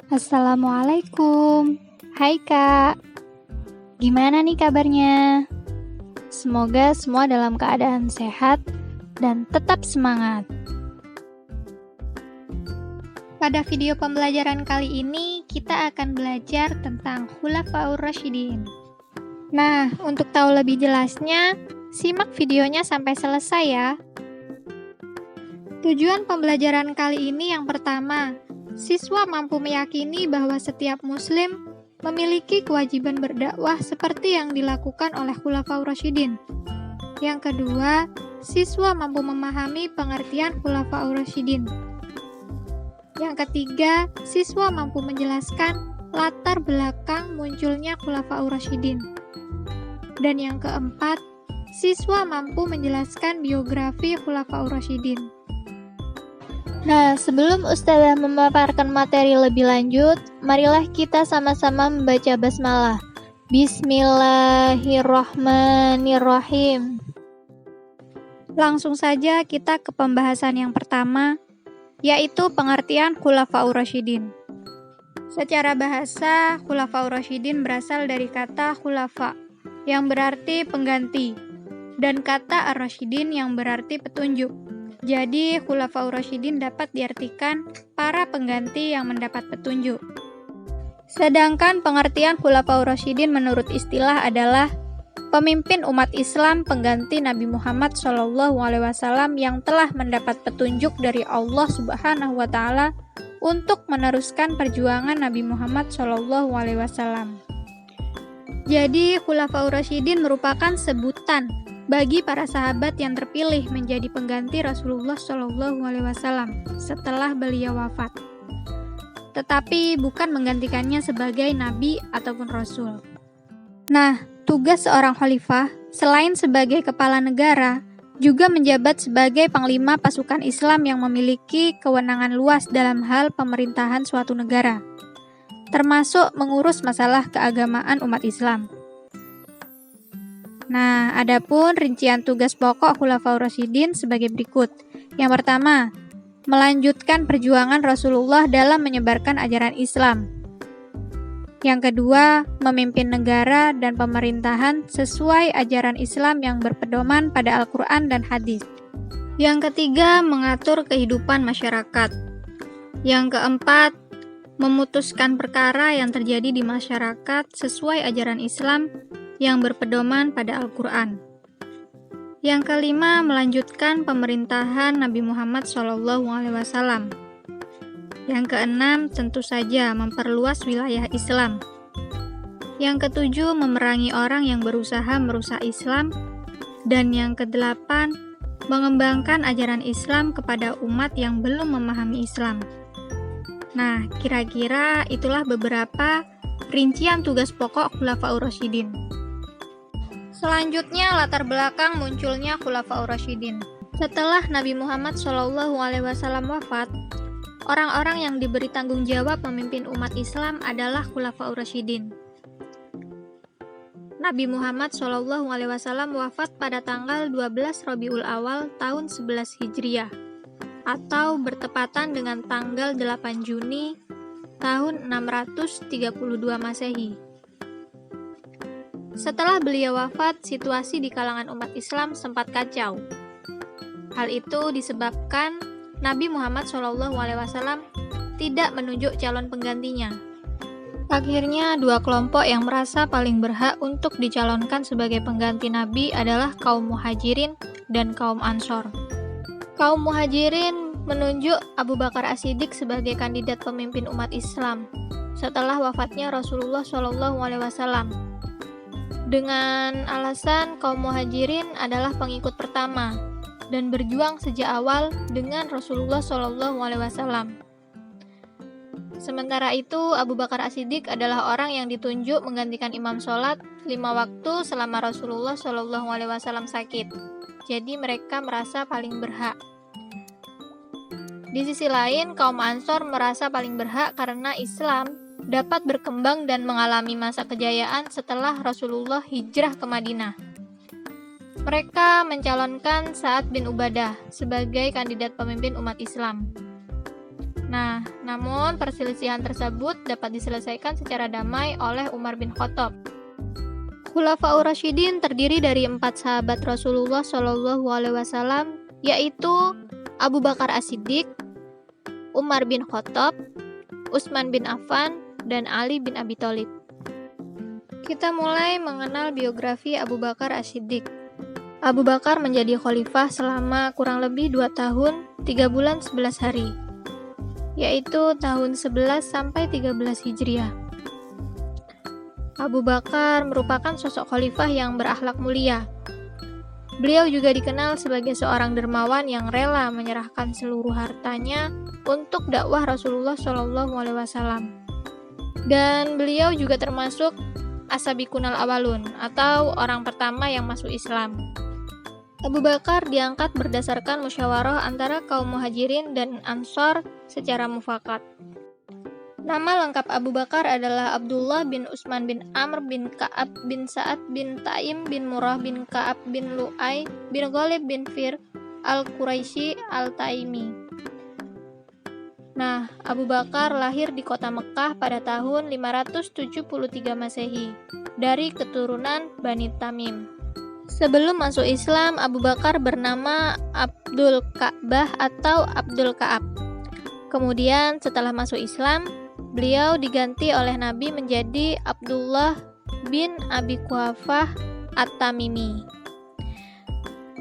Assalamualaikum. Hai Kak, gimana nih kabarnya? Semoga semua dalam keadaan sehat dan tetap semangat. Pada video pembelajaran kali ini, kita akan belajar tentang Khulafaur Rasyidin. Nah, untuk tahu lebih jelasnya, simak videonya sampai selesai ya. Tujuan pembelajaran kali ini yang pertama, siswa mampu meyakini bahwa setiap muslim memiliki kewajiban berdakwah seperti yang dilakukan oleh Khulafaur Rasyidin. Yang kedua, siswa mampu memahami pengertian Khulafaur Rasyidin. Yang ketiga, siswa mampu menjelaskan latar belakang munculnya Khulafaur Rasyidin. Dan yang keempat, siswa mampu menjelaskan biografi Khulafaur Rasyidin. Nah, sebelum Ustazah memaparkan materi lebih lanjut, marilah kita sama-sama membaca basmalah. Bismillahirrahmanirrahim. Langsung saja kita ke pembahasan yang pertama, yaitu pengertian Khulafaur Rasyidin. Secara bahasa, Khulafaur Rasyidin berasal dari kata khulafa, yang berarti pengganti, dan kata ar-rasyidin yang berarti petunjuk. Jadi, Khulafaur Rasyidin dapat diartikan para pengganti yang mendapat petunjuk. Sedangkan pengertian Khulafaur Rasyidin menurut istilah adalah pemimpin umat Islam pengganti Nabi Muhammad SAW yang telah mendapat petunjuk dari Allah Subhanahu wa Ta'ala untuk meneruskan perjuangan Nabi Muhammad SAW. Jadi, Khulafaur Rasyidin merupakan sebutan bagi para sahabat yang terpilih menjadi pengganti Rasulullah SAW setelah beliau wafat. Tetapi bukan menggantikannya sebagai nabi ataupun rasul. Nah, tugas seorang khalifah selain sebagai kepala negara, juga menjabat sebagai panglima pasukan Islam yang memiliki kewenangan luas dalam hal pemerintahan suatu negara, termasuk mengurus masalah keagamaan umat Islam. Nah, adapun rincian tugas pokok Khulafaur Rasyidin sebagai berikut. Yang pertama, melanjutkan perjuangan Rasulullah dalam menyebarkan ajaran Islam. Yang kedua, memimpin negara dan pemerintahan sesuai ajaran Islam yang berpedoman pada Al-Quran dan hadis. Yang ketiga, mengatur kehidupan masyarakat. Yang keempat, memutuskan perkara yang terjadi di masyarakat sesuai ajaran Islam yang berpedoman pada Al-Quran. Yang kelima, melanjutkan pemerintahan Nabi Muhammad SAW. Yang keenam, tentu saja memperluas wilayah Islam. Yang ketujuh, memerangi orang yang berusaha merusak Islam. Dan yang kedelapan, mengembangkan ajaran Islam kepada umat yang belum memahami Islam. Nah, kira-kira itulah beberapa rincian tugas pokok Khulafaur Rasyidin. Selanjutnya, latar belakang munculnya Khulafaur Rasyidin. Setelah Nabi Muhammad SAW wafat, orang-orang yang diberi tanggung jawab memimpin umat Islam adalah Khulafaur Rasyidin. Nabi Muhammad SAW wafat pada tanggal 12 Rabiul Awal tahun 11 Hijriah, atau bertepatan dengan tanggal 8 Juni tahun 632 Masehi. Setelah beliau wafat, situasi di kalangan umat Islam sempat kacau. Hal itu disebabkan Nabi Muhammad SAW tidak menunjuk calon penggantinya. Akhirnya, dua kelompok yang merasa paling berhak untuk dicalonkan sebagai pengganti Nabi adalah kaum Muhajirin dan kaum Ansor. Kaum Muhajirin menunjuk Abu Bakar As-Siddiq sebagai kandidat pemimpin umat Islam setelah wafatnya Rasulullah SAW. Dengan alasan kaum Muhajirin adalah pengikut pertama dan berjuang sejak awal dengan Rasulullah SAW. Sementara itu, Abu Bakar As-Siddiq adalah orang yang ditunjuk menggantikan imam sholat 5 waktu selama Rasulullah SAW sakit. Jadi mereka merasa paling berhak. Di sisi lain, kaum Ansor merasa paling berhak karena Islam dapat berkembang dan mengalami masa kejayaan setelah Rasulullah hijrah ke Madinah. Mereka mencalonkan Sa'ad bin Ubadah sebagai kandidat pemimpin umat Islam. Nah, namun perselisihan tersebut dapat diselesaikan secara damai oleh Umar bin Khattab. Khulafaur Rasyidin terdiri dari 4 sahabat Rasulullah SAW, yaitu Abu Bakar As-Siddiq, Umar bin Khattab, Utsman bin Affan, dan Ali bin Abi Thalib. Kita mulai mengenal biografi Abu Bakar As-Siddiq. Abu Bakar menjadi khalifah selama kurang lebih 2 tahun, 3 bulan 11 hari, yaitu tahun 11 sampai 13 Hijriah. Abu Bakar merupakan sosok khalifah yang berakhlak mulia. Beliau juga dikenal sebagai seorang dermawan yang rela menyerahkan seluruh hartanya untuk dakwah Rasulullah SAW. Dan beliau juga termasuk As-Sabiqunal Awalun atau orang pertama yang masuk Islam. Abu Bakar diangkat berdasarkan musyawarah antara kaum Muhajirin dan Ansor secara mufakat. Nama lengkap Abu Bakar adalah Abdullah bin Utsman bin Amr bin Ka'ab bin Sa'ad bin Taim bin Murrah bin Ka'ab bin Lu'ay bin Ghalib bin Fir al-Quraisy al-Taimi. Nah, Abu Bakar lahir di kota Mekah pada tahun 573 Masehi dari keturunan Bani Tamim. Sebelum masuk Islam, Abu Bakar bernama Abdul Ka'bah atau Abdul Ka'ab. Kemudian setelah masuk Islam, beliau diganti oleh Nabi menjadi Abdullah bin Abi Quhafah At-Tamimi.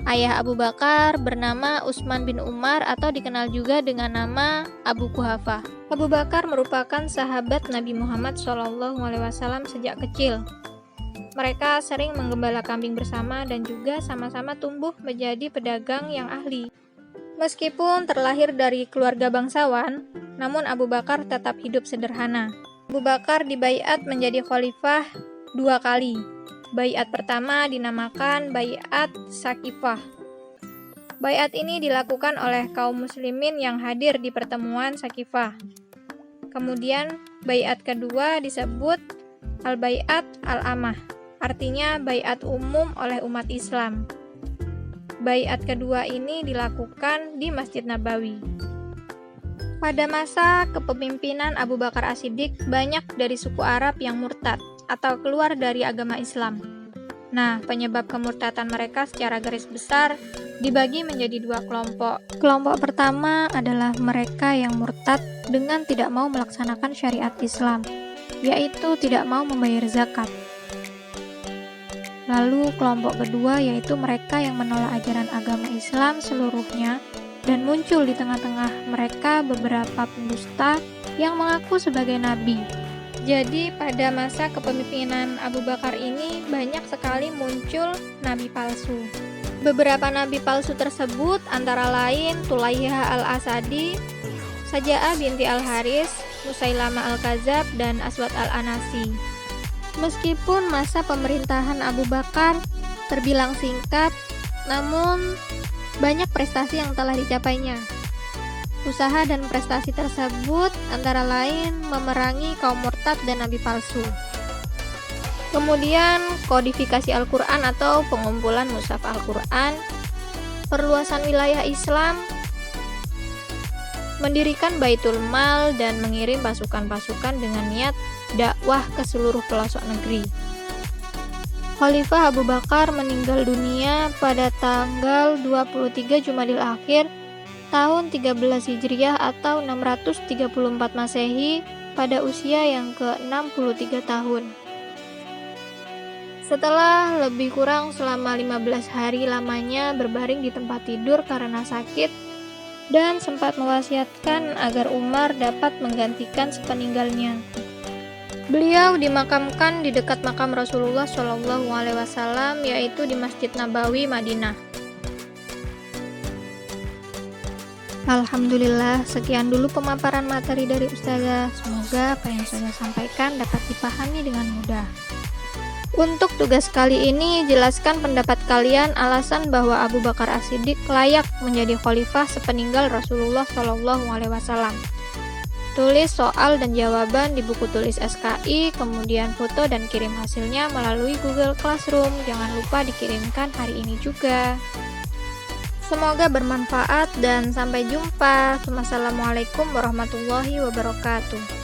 Ayah Abu Bakar bernama Utsman bin Umar atau dikenal juga dengan nama Abu Quhafah. Abu Bakar merupakan sahabat Nabi Muhammad SAW sejak kecil. Mereka sering menggembala kambing bersama dan juga sama-sama tumbuh menjadi pedagang yang ahli. Meskipun terlahir dari keluarga bangsawan, namun Abu Bakar tetap hidup sederhana. Abu Bakar dibaiat menjadi khalifah 2 kali. Baiat pertama dinamakan Baiat Saqifah. Baiat ini dilakukan oleh kaum muslimin yang hadir di pertemuan Saqifah. Kemudian baiat kedua disebut Al-Baiat Al-Amah, artinya baiat umum oleh umat Islam. Baiat kedua ini dilakukan di Masjid Nabawi. Pada masa kepemimpinan Abu Bakar As-Siddiq, banyak dari suku Arab yang murtad atau keluar dari agama Islam. Nah, penyebab kemurtadan mereka secara garis besar dibagi menjadi 2 kelompok. Kelompok pertama adalah mereka yang murtad dengan tidak mau melaksanakan syariat Islam, yaitu tidak mau membayar zakat. Lalu kelompok kedua yaitu mereka yang menolak ajaran agama Islam seluruhnya dan muncul di tengah-tengah mereka beberapa pendusta yang mengaku sebagai nabi. Jadi pada masa kepemimpinan Abu Bakar ini banyak sekali muncul nabi palsu. Beberapa nabi palsu tersebut antara lain Tulaihah al-Asadi, Saja'ah binti al-Haris, Musailamah al-Kadzab, dan Aswad al-Anasi. Meskipun masa pemerintahan Abu Bakar terbilang singkat, namun banyak prestasi yang telah dicapainya. Usaha dan prestasi tersebut antara lain memerangi kaum murtad dan nabi palsu. Kemudian kodifikasi Al-Quran atau pengumpulan mushaf Al-Quran, perluasan wilayah Islam, mendirikan Baitul Mal, dan mengirim pasukan-pasukan dengan niat dakwah ke seluruh pelosok negeri. Khalifah Abu Bakar meninggal dunia pada tanggal 23 Jumadil Akhir tahun 13 Hijriah atau 634 Masehi pada usia yang ke-63 tahun. Setelah lebih kurang selama 15 hari lamanya berbaring di tempat tidur karena sakit dan sempat mewasiatkan agar Umar dapat menggantikan sepeninggalnya. Beliau dimakamkan di dekat makam Rasulullah SAW, yaitu di Masjid Nabawi, Madinah. Alhamdulillah, sekian dulu pemaparan materi dari Ustazah. Semoga apa yang saya sampaikan dapat dipahami dengan mudah. Untuk tugas kali ini, jelaskan pendapat kalian alasan bahwa Abu Bakar As-Siddiq layak menjadi khalifah sepeninggal Rasulullah SAW. Tulis soal dan jawaban di buku tulis SKI, kemudian foto dan kirim hasilnya melalui Google Classroom. Jangan lupa dikirimkan hari ini juga. Semoga bermanfaat dan sampai jumpa. Wassalamualaikum warahmatullahi wabarakatuh.